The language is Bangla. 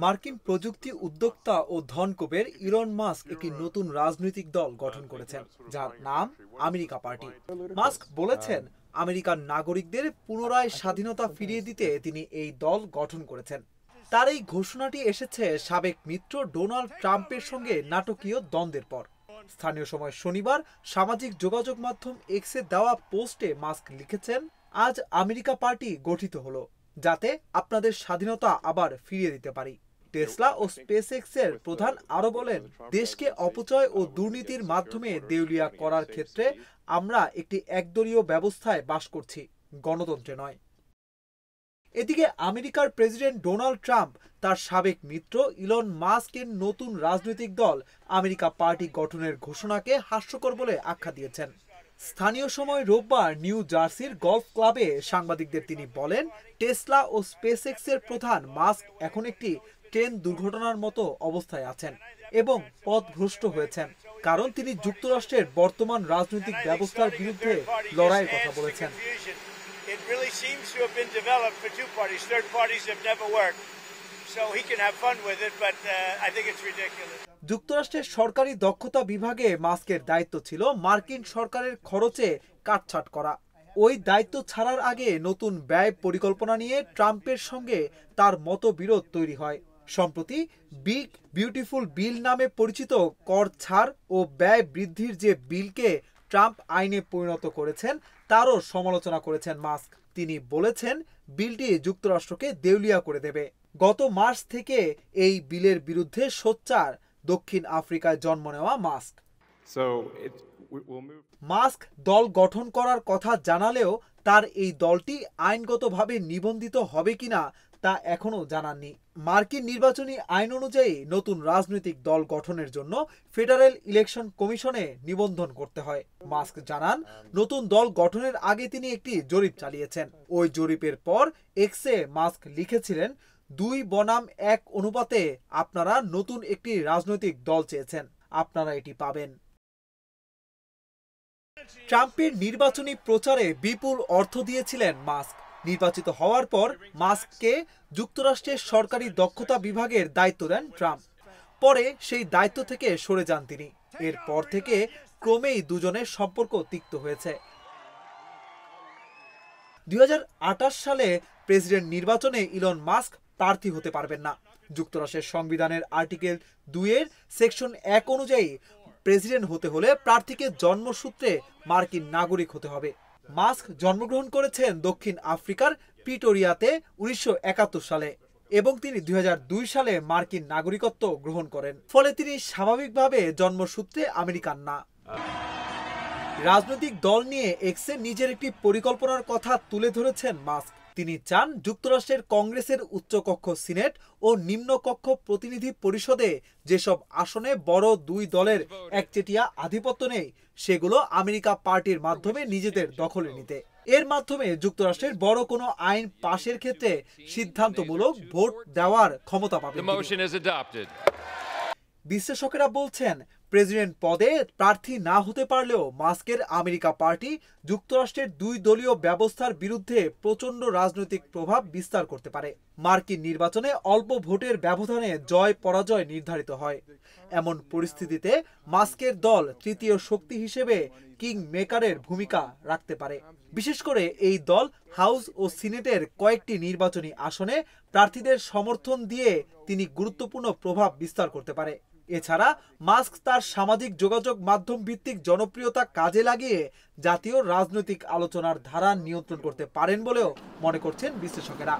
মার্কিন প্রযুক্তি উদ্যোক্তা ও ধনকুবের ইলন মাস্ক একটি নতুন রাজনৈতিক দল গঠন করেছেন, যার নাম আমেরিকা পার্টি। মাস্ক বলেছেন, আমেরিকার নাগরিকদের পুনরায় স্বাধীনতা ফিরিয়ে দিতে তিনি এই দল গঠন করেছেন। তার এই ঘোষণাটি এসেছে সাবেক মিত্র ডোনাল্ড ট্রাম্পের সঙ্গে নাটকীয় দ্বন্দ্বের পর। স্থানীয় সময় শনিবার সামাজিক যোগাযোগ মাধ্যম এক্সে দেওয়া পোস্টে মাস্ক লিখেছেন, আজ আমেরিকা পার্টি গঠিত হলো যাতে আপনাদের স্বাধীনতা আবার ফিরিয়ে দিতে পারি। টেসলা ও স্পেসএক্স এর প্রধান আরো বলেন, দেশকে অপচয় ও দুর্নীতির মাধ্যমে দেউলিয়া করার ক্ষেত্রে আমরা একটি একদলীয় ব্যবস্থায় বাস করছি, গণতন্ত্রে নয়। এদিকে আমেরিকার প্রেসিডেন্ট ডোনাল্ড ট্রাম্প তার সাবেক মিত্র ইলন মাস্কের নতুন রাজনৈতিক দল আমেরিকা পার্টি গঠনের ঘোষণাকে হাস্যকর বলে আখ্যা দিয়েছেন। স্থানীয় সময় রোববার নিউ জার্সির গলফ ক্লাবে সাংবাদিকদের তিনি বলেন, টেসলা ও স্পেসএক্স এর প্রধান মাস্ক এখন একটি ট্রেন দুর্ঘটনার মতো অবস্থায় আছেন এবং পথভ্রষ্ট হয়েছেন, কারণ তিনি যুক্তরাষ্ট্রের বর্তমান রাজনৈতিক ব্যবস্থার বিরুদ্ধে লড়াইয়ের কথা বলেছেন। It really seems to have been developed for two parties. Third parties have never worked. So he can have fun with it, but I think it's ridiculous. যুক্তরাষ্ট্রের সরকারি দক্ষতা বিভাগে মাস্কের দায়িত্ব ছিল মার্কিন সরকারের খরচে কাটছাঁট করা। ওই দায়িত্ব ছাড়ার আগে নতুন ব্যয় পরিকল্পনা নিয়ে ট্রাম্পের সঙ্গে তার মতবিরোধ তৈরি হয়। সম্প্রতি বিগ বিউটিফুল বিল নামে পরিচিত কর ছাড় ও ব্যয় বৃদ্ধির যে বিলকে ট্রাম্প আইনে পরিণত করেছেন তারও সমালোচনা করেছেন মাস্ক। তিনি বলেছেন, বিলটি যুক্তরাষ্ট্রকে দেউলিয়া করে দেবে। গত মার্চ থেকে এই বিলের বিরুদ্ধে সোচ্চার দক্ষিণ আফ্রিকায় জন্ম নেওয়া মাস্ক। মাস্ক দল গঠন করার কথা জানালেও তার এই দলটি আইনগতভাবে নিবন্ধিত হবে কিনা তা এখনো জানাননি। মার্কিন নির্বাচনী আইন অনুযায়ী নতুন রাজনৈতিক দল গঠনের জন্য ফেডারেল ইলেকশন কমিশনে নিবন্ধন করতে হয়। মাস্ক জানান, নতুন দল গঠনের আগে তিনি একটি জরিপ চালিয়েছেন। ওই জরিপের পর এক্সে মাস্ক লিখেছিলেন, 2:1 অনুপাতে আপনারা নতুন একটি রাজনৈতিক দল চেয়েছেন, আপনারা এটি পাবেন। ট্রাম্পের নির্বাচনী প্রচারে বিপুল অর্থ দিয়েছিলেন মাস্ক। নির্বাচিত হওয়ার পর মাস্ককে যুক্তরাষ্ট্রের সরকারি দক্ষতা বিভাগের দায়িত্ব দেন ট্রাম্প। পরে সেই দায়িত্ব থেকে সরে যান তিনি। এরপর থেকে ক্রমেই দুজনের সম্পর্ক তিক্ত হয়েছে। 2028 সালে প্রেসিডেন্ট নির্বাচনে ইলন মাস্ক প্রার্থী হতে পারবেন না। যুক্তরাষ্ট্রের সংবিধানের আর্টিকেল 2 এর সেকশন 1 অনুযায়ী প্রেসিডেন্ট হতে হলে প্রার্থীকে জন্মসূত্রে মার্কিন নাগরিক হতে হবে। মাস্ক জন্মগ্রহণ করেছেন দক্ষিণ আফ্রিকার প্রিটোরিয়াতে 1971 সালে এবং তিনি 2002 সালে মার্কিন নাগরিকত্ব গ্রহণ করেন। ফলে তিনি স্বাভাবিকভাবে জন্মসূত্রে আমেরিকান না। রাজনৈতিক দল নিয়ে এক্সে নিজের একটি পরিকল্পনার কথা তুলে ধরেছেন মাস্ক। তিনি চান যুক্তরাষ্ট্রের কংগ্রেসের উচ্চকক্ষ সিনেট ও নিম্নকক্ষ প্রতিনিধি পরিষদে যেসব আসনে বড় দুই দলের একচেটিয়া আধিপত্য নেই সেগুলো আমেরিকা পার্টির মাধ্যমে নিজেদের দখলে নিতে। এর মাধ্যমে যুক্তরাষ্ট্রের বড় কোনো আইন পাশের ক্ষেত্রে সিদ্ধান্তমূলক ভোট দেওয়ার ক্ষমতা পাবে। বিশ্লেষকেরা বলছেন, প্রেসিডেন্ট পদে প্রার্থী না হতে পারলেও মাস্কের আমেরিকা পার্টি যুক্তরাষ্ট্রের দুই দলীয় ব্যবস্থার বিরুদ্ধে প্রচন্ড রাজনৈতিক প্রভাব বিস্তার করতে পারে। মার্কিন নির্বাচনে অল্প ভোটের ব্যবধানে জয় পরাজয় নির্ধারিত হয়। এমন পরিস্থিতিতে মাস্কের দল তৃতীয় শক্তি হিসেবে কিং মেকারের ভূমিকা রাখতে পারে। বিশেষ করে এই দল হাউস ও সিনেটের কয়েকটি নির্বাচনী আসনে প্রার্থীদের সমর্থন দিয়ে তিনি গুরুত্বপূর্ণ প্রভাব বিস্তার করতে পারে। এছাড়া মাস্ক তার সামাজিক যোগাযোগ মাধ্যম ভিত্তিক জনপ্রিয়তা কাজে লাগিয়ে জাতীয় রাজনৈতিক আলোচনার ধারা নিয়ন্ত্রণ করতে পারেন বলেও মনে করছেন বিশ্লেষকেরা।